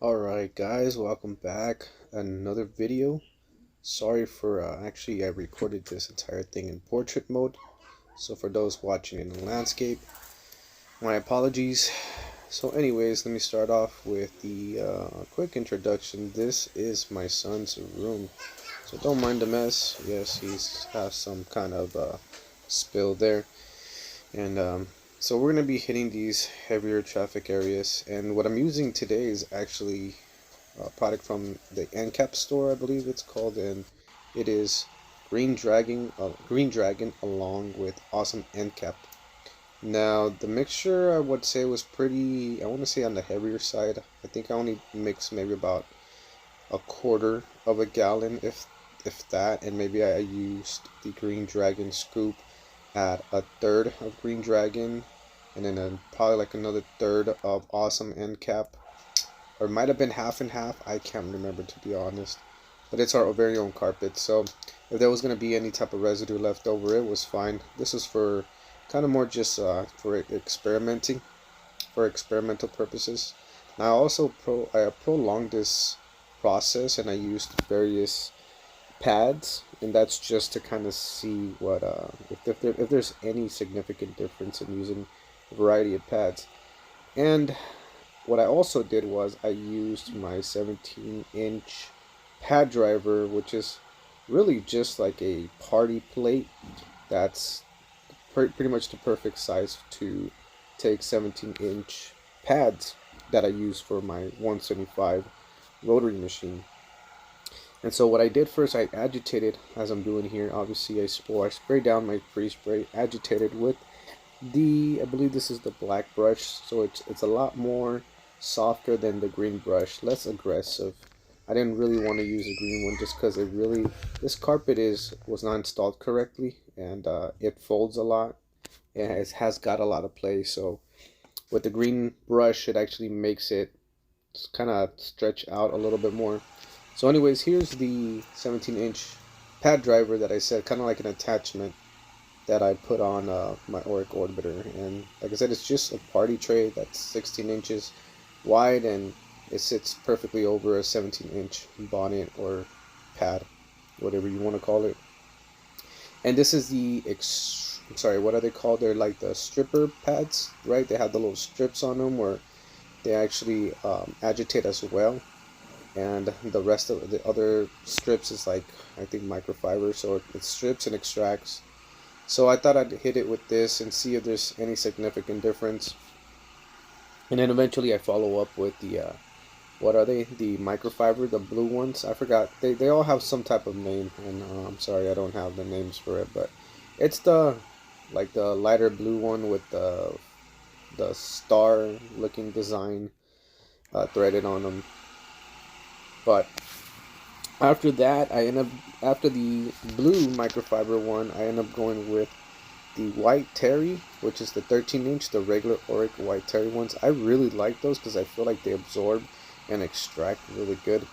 Alright guys, welcome back. Another video. Sorry for actually I recorded this entire thing in portrait mode. So for those watching in the landscape, my apologies. So anyways, let me start off with the quick introduction. This is my son's room. So don't mind the mess. Yes, he's has some kind of spill there. And so we're going to be hitting these heavier traffic areas. And what I'm using today is actually product from the ENCAP store, I believe it's called, and it is Green Dragon along with awesome ENCAP. Now the mixture I would say was pretty, I want to say on the heavier side. I think I only mixed maybe about a quarter of a gallon, if that, and maybe I used the Green Dragon scoop at a third of Green Dragon, and then probably like another third of awesome ENCAP, or it might have been half and half. I can't remember, to be honest. But it's our very own carpet, so if there was going to be any type of residue left over, it was fine. This is for kind of more just for experimenting, for experimental purposes. Now I also prolonged this process, and I used various pads, and that's just to kind of see what if there's any significant difference in using a variety of pads. And what I also did was I used my 17-inch pad driver, which is really just like a party plate. That's pretty much the perfect size to take 17-inch pads that I use for my 175 rotary machine. And so what I did first, I agitated, as I'm doing here. Obviously, I sprayed down my pre-spray, agitated with I believe this is the black brush, so it's a lot more softer than the green brush, less aggressive. I didn't really want to use a green one just because this carpet was not installed correctly, and it folds a lot, and it has got a lot of play. So with the green brush, it actually makes it kind of stretch out a little bit more. So anyways, here's the 17-inch pad driver that I said, kind of like an attachment that I put on my oreck orbiter. And like I said, it's just a party tray that's 16 inches wide, and it sits perfectly over a 17-inch bonnet or pad, whatever you want to call it. And this is I'm sorry, what are they called? They're like the stripper pads, right? They have the little strips on them where they actually agitate as well, and the rest of the other strips is like, I think, microfiber, so it strips and extracts. So I thought I'd hit it with this and see if there's any significant difference, and then eventually I follow up with the what are they, the microfiber, the blue ones. I forgot, they all have some type of name, and I'm sorry I don't have the names for it, but it's the lighter blue one with the star looking design threaded on them. But after that, after the blue microfiber one, I end up going with the white terry, which is the 13-inch, the regular oreck white terry ones. I really like those because I feel like they absorb and extract really good.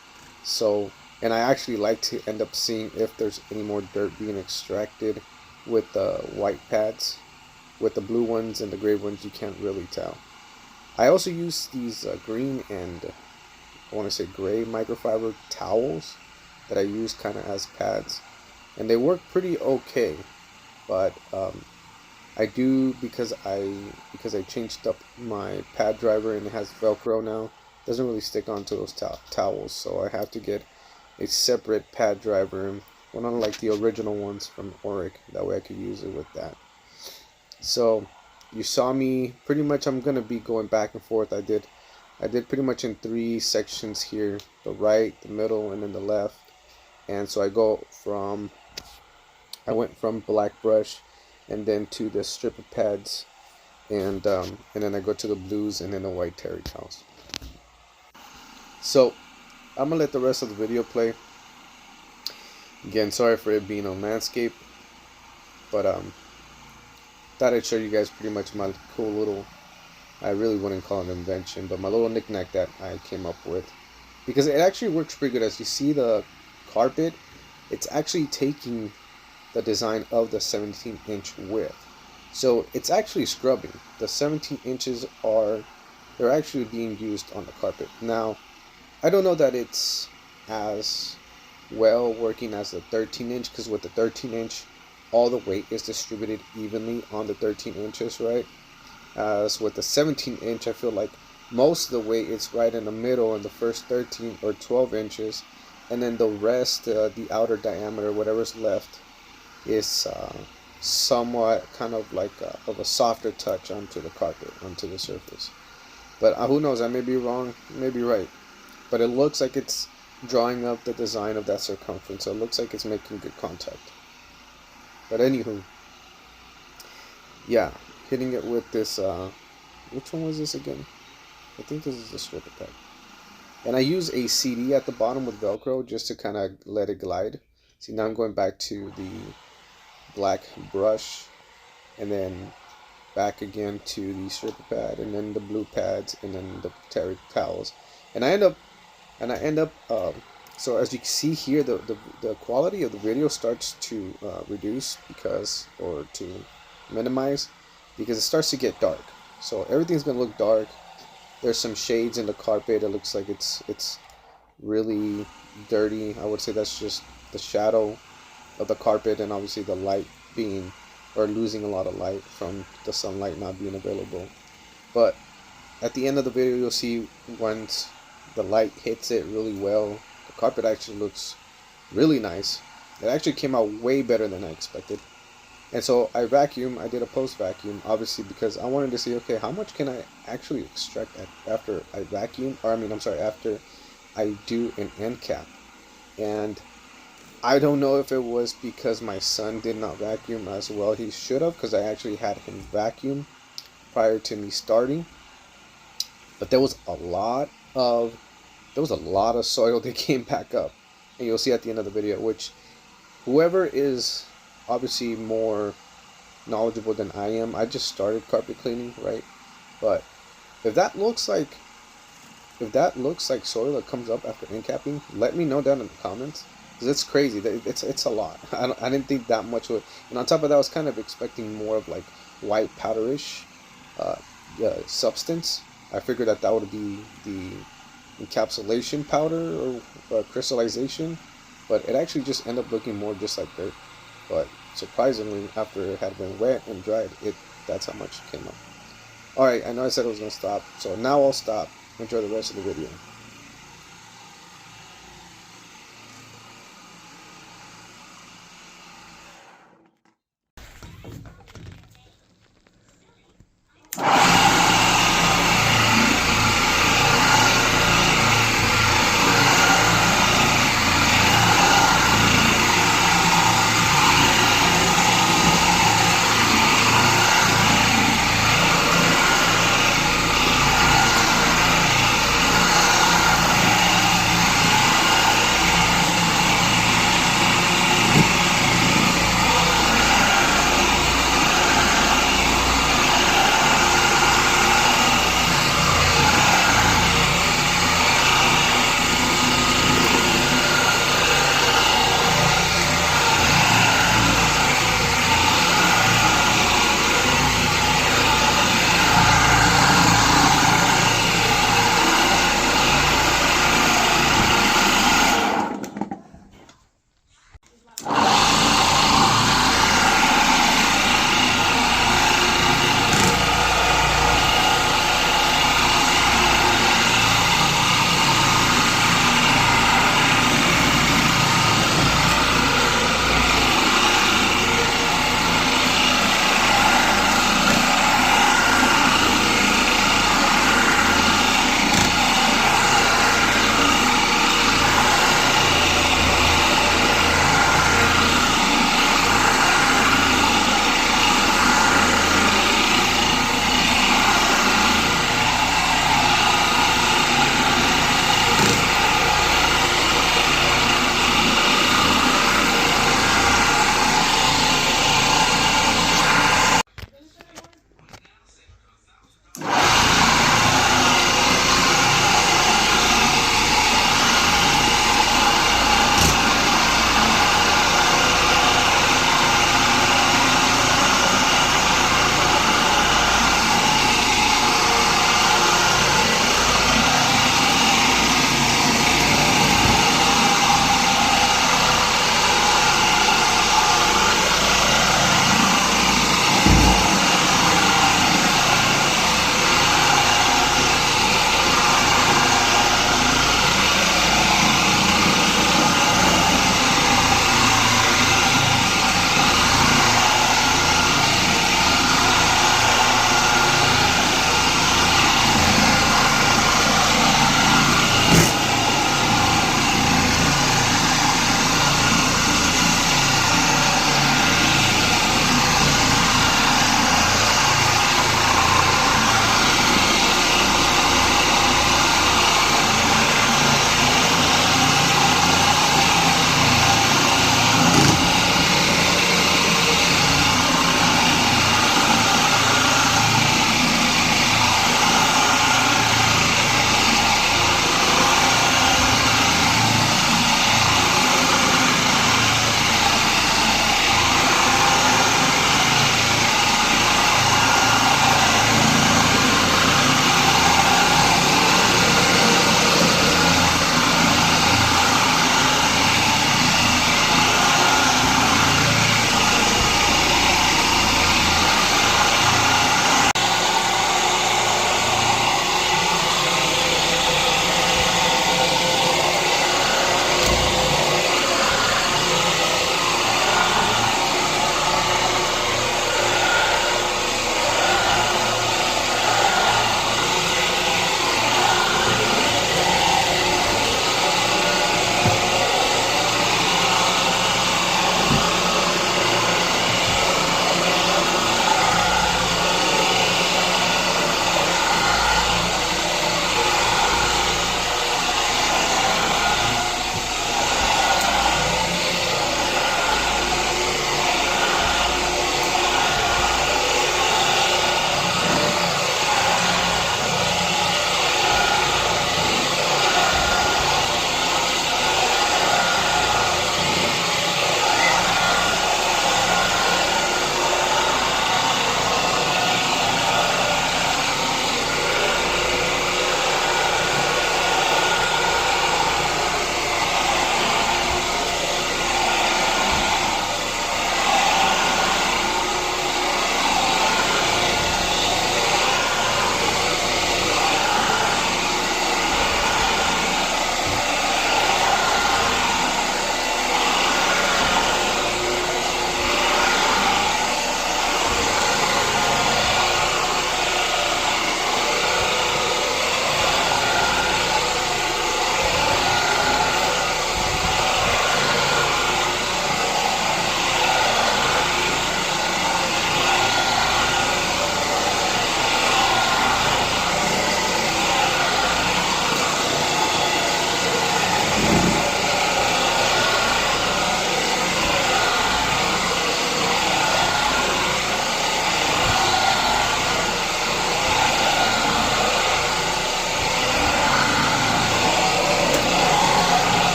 So, and I actually like to end up seeing if there's any more dirt being extracted with the white pads. With the blue ones and the gray ones, you can't really tell. I also use these green and I want to say gray microfiber towels that I use kind of as pads, and they work pretty okay. But I do, because I changed up my pad driver and it has Velcro now. It doesn't really stick onto those towels, so I have to get a separate pad driver, one unlike the original ones from oreck. That way I could use it with that. So you saw me pretty much. I'm gonna be going back and forth. I did pretty much in 3 sections here: the right, the middle, and then the left. And so I went from black brush and then to the strip of pads, and then I go to the blues and then the white terry towels. So I'm gonna let the rest of the video play. Again, sorry for it being on landscape, but thought I'd show you guys pretty much my cool little, I really wouldn't call it an invention, but my little knickknack that I came up with, because it actually works pretty good. As you see, the carpet, it's actually taking the design of the 17-inch width, so it's actually scrubbing. The 17 inches they're actually being used on the carpet. Now I don't know that it's as well working as the 13-inch, because with the 13-inch, all the weight is distributed evenly on the 13 inches, right? As with the 17-inch, I feel like most of the weight is right in the middle in the first 13 or 12 inches, and then the rest, the outer diameter, whatever's left, is somewhat kind of like of a softer touch onto the carpet, onto the surface. But who knows? I may be wrong, may be right. But it looks like it's drawing up the design of that circumference. So it looks like it's making good contact. But anywho, yeah, hitting it with this. Which one was this again? I think this is the strip pack. And I use a CD at the bottom with Velcro just to kind of let it glide. See, now I'm going back to the black brush, and then back again to the stripper pad, and then the blue pads, and then the terry towels, and I end up so as you can see here, the quality of the video starts to reduce because, or to minimize, because it starts to get dark. So everything's gonna look dark. There's some shades in the carpet. It looks like it's really dirty. I would say that's just the shadow of the carpet, and obviously the light being, or losing a lot of light from the sunlight not being available. But at the end of the video, you'll see once the light hits it really well, the carpet actually looks really nice. It actually came out way better than I expected. And so I did a post vacuum, obviously, because I wanted to see, okay, how much can I actually extract after I vacuum, or after I do an ENCAP. And I don't know if it was because my son did not vacuum as well he should have, because I actually had him vacuum prior to me starting. But there was a lot of soil that came back up, and you'll see at the end of the video, which whoever is obviously more knowledgeable than I am, I just started carpet cleaning, right? But if that looks like soil that comes up after ENCAPing, let me know down in the comments, because it's crazy. It's a lot. I didn't think that much would. And on top of that, I was kind of expecting more of like white powderish substance. I figured that would be the encapsulation powder or crystallization, but it actually just ended up looking more just like dirt. But surprisingly, after it had been wet and dried, that's how much it came up. Alright, I know I said I was going to stop, so now I'll stop. Enjoy the rest of the video.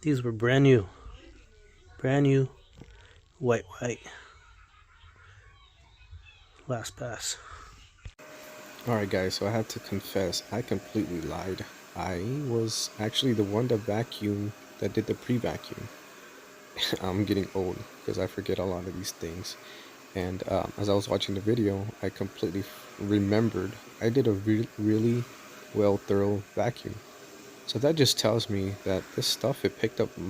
These were brand new, white, last pass. Alright guys, so I have to confess, I completely lied. I was actually the one that did the pre-vacuum. I'm getting old because I forget a lot of these things. And as I was watching the video, I completely remembered I did a really well thorough vacuum. So that just tells me that this stuff it picked up it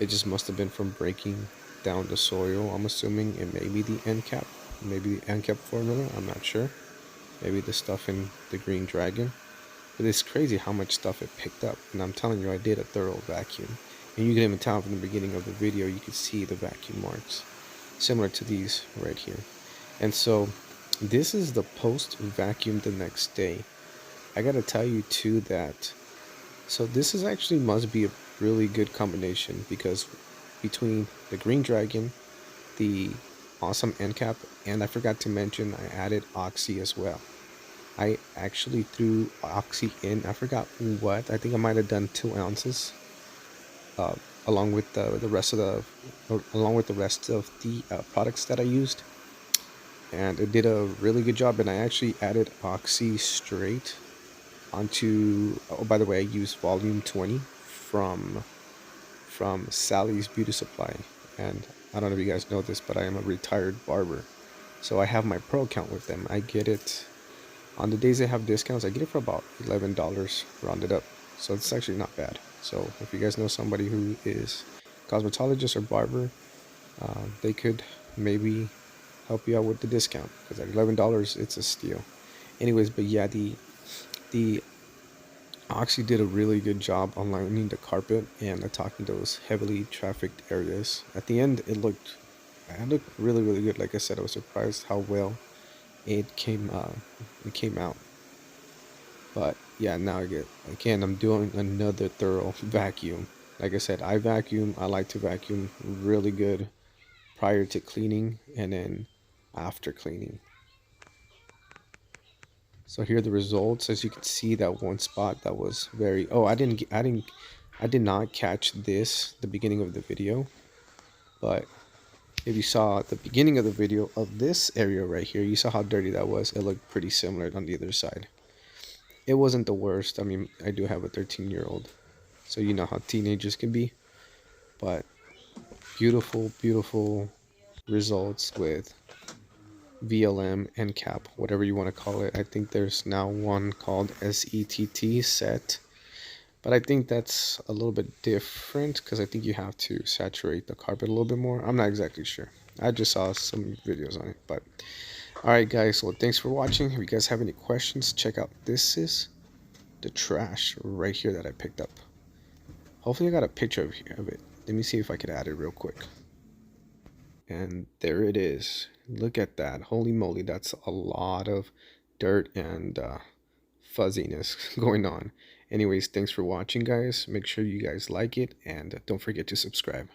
just must have been from breaking down the soil. I'm assuming it may be the ENCAP, maybe the ENCAP formula, I'm not sure. Maybe the stuff in the Green Dragon. But it's crazy how much stuff it picked up. And I'm telling you, I did a thorough vacuum. And you can even tell from the beginning of the video, you could see the vacuum marks. Similar to these right here. And so, this is the post vacuum the next day. I gotta tell you too that, so this is actually must be a really good combination because between the Green Dragon, the awesome ENCAP, and I forgot to mention I added Oxy as well. I actually threw Oxy in. I forgot what. I think I might have done 2 ounces, uh, along with the rest of the products that I used, and it did a really good job. And I actually added Oxy straight onto. Oh, by the way, I used Volume 20 from Sally's Beauty Supply, and I don't know if you guys know this, but I am a retired barber, so I have my pro account with them. I get it. On the days they have discounts, I get it for about $11 rounded up. So it's actually not bad. So if you guys know somebody who is cosmetologist or barber, they could maybe help you out with the discount. Because at $11, it's a steal. Anyways, but yeah, the Oxy did a really good job on lining the carpet and attacking those heavily trafficked areas. At the end, it looked really, really good. Like I said, I was surprised how well it came out. But yeah, now I'm doing another thorough vacuum. Like I said, I like to vacuum really good prior to cleaning and then after cleaning. So here are the results. As you can see, that one spot that was very, oh, I did not catch the beginning of the video, but if you saw at the beginning of the video of this area right here, you saw how dirty that was. It looked pretty similar on the other side. It wasn't the worst. I mean, I do have a 13-year-old, so you know how teenagers can be. But beautiful, beautiful results with VLM and cap, whatever you want to call it. I think there's now one called SETT set, but I think that's a little bit different because I think you have to saturate the carpet a little bit more. I'm not exactly sure. I just saw some videos on it, but alright guys, well thanks for watching. If you guys have any questions, check out this is the trash right here that I picked up. Hopefully I got a picture of it. Let me see if I could add it real quick. And there it is. Look at that. Holy moly, that's a lot of dirt and fuzziness going on. Anyways, thanks for watching guys. Make sure you guys like it and don't forget to subscribe.